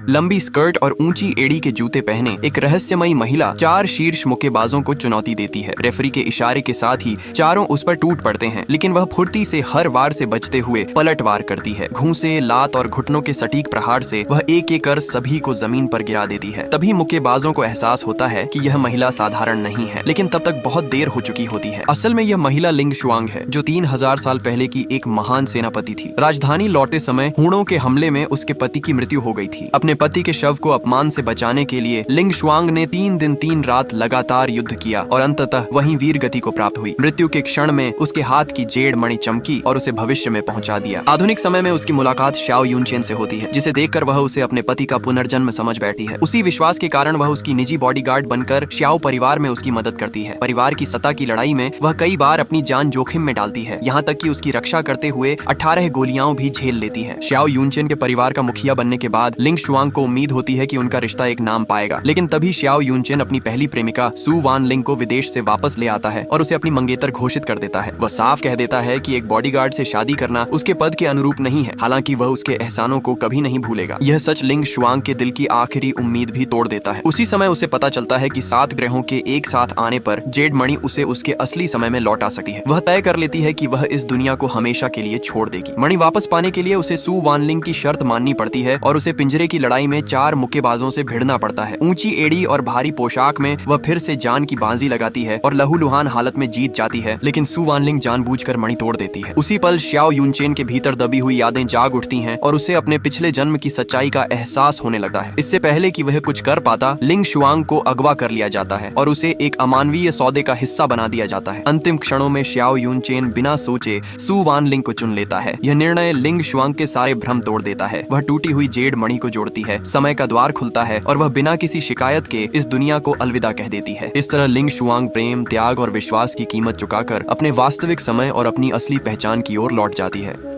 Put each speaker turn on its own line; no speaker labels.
लंबी स्कर्ट और ऊंची एड़ी के जूते पहने एक रहस्यमयी महिला 4 शीर्ष मुक्केबाजों को चुनौती देती है। रेफरी के इशारे के साथ ही चारों उस पर टूट पड़ते हैं, लेकिन वह फुर्ती से हर वार से बचते हुए पलटवार करती है। घूंसे, लात और घुटनों के सटीक प्रहार से वह एक एक कर सभी को जमीन पर गिरा देती है। तभी मुक्केबाजों को एहसास होता है कि यह महिला साधारण नहीं है, लेकिन तब तक बहुत देर हो चुकी होती है। असल में यह महिला लिंग शुआंग है, जो 3000 साल पहले की एक महान सेनापति थी। राजधानी लौटते समय हूणों के हमले में उसके पति की मृत्यु हो गई थी। अपने पति के शव को अपमान से बचाने के लिए लिंग शुआंग ने 3 दिन 3 रात लगातार युद्ध किया और अंततः वहीं वीर गति को प्राप्त हुई। मृत्यु के क्षण में उसके हाथ की जेड़ मणि चमकी और उसे भविष्य में पहुंचा दिया। आधुनिक समय में उसकी मुलाकात श्याओ यूनचेन से होती है, जिसे देखकर वह उसे अपने पति का पुनर्जन्म समझ बैठी है। उसी विश्वास के कारण वह उसकी निजी बॉडीगार्ड बनकर श्याओ परिवार में उसकी मदद करती है। परिवार की सत्ता की लड़ाई में वह कई बार अपनी जान जोखिम में डालती है, यहाँ तक कि उसकी रक्षा करते हुए 18 गोलियां भी झेल लेती है। श्याओ यूनचेन के परिवार का मुखिया बनने के बाद लिंग शुआंग को उम्मीद होती है कि उनका रिश्ता एक नाम पाएगा, लेकिन तभी श्याओ यूनचेन अपनी पहली प्रेमिका सु वान लिंग को विदेश से वापस ले आता है और उसे अपनी मंगेतर घोषित कर देता है। वह साफ कह देता है कि एक बॉडीगार्ड से शादी करना उसके पद के अनुरूप नहीं है, हालांकि वह उसके एहसानों को कभी नहीं भूलेगा। यह सच लिंग शुआंग के दिल की आखिरी उम्मीद भी तोड़ देता है। उसी समय उसे पता चलता है कि 7 ग्रहों के एक साथ आने पर जेड मणि उसे उसके असली समय में लौटा सकती है। वह तय कर लेती है कि वह इस दुनिया को हमेशा के लिए छोड़ देगी। मणि वापस पाने के लिए उसे सु वानलिंग की शर्त माननी पड़ती है और उसे पिंजरे की लड़ाई में 4 मुक्केबाजों से भिड़ना पड़ता है। ऊंची एड़ी और भारी पोशाक में वह फिर से जान की बाजी लगाती है और लहूलुहान हालत में जीत जाती है, लेकिन सु वानलिंग जानबूझकर मणि तोड़ देती है। उसी पल श्याओ यूनचेन के भीतर दबी हुई यादें जाग उठती हैं और उसे अपने पिछले जन्म की सच्चाई का एहसास होने लगता है। इससे पहले कि वह कुछ कर पाता, लिंग शुआंग को अगवा कर लिया जाता है और उसे एक अमानवीय सौदे का हिस्सा बना दिया जाता है। अंतिम क्षणों में श्याओ यूनचेन बिना सोचे सु वानलिंग को चुन लेता है। यह निर्णय लिंग शुआंग के सारे भ्रम तोड़ देता है। वह टूटी हुई जेड मणि को जोड़ती है, समय का द्वार खुलता है और वह बिना किसी शिकायत के इस दुनिया को अलविदा कह देती है। इस तरह लिंग शुआंग प्रेम, त्याग और विश्वास की कीमत चुकाकर अपने वास्तविक समय और अपनी असली पहचान की ओर लौट जाती है।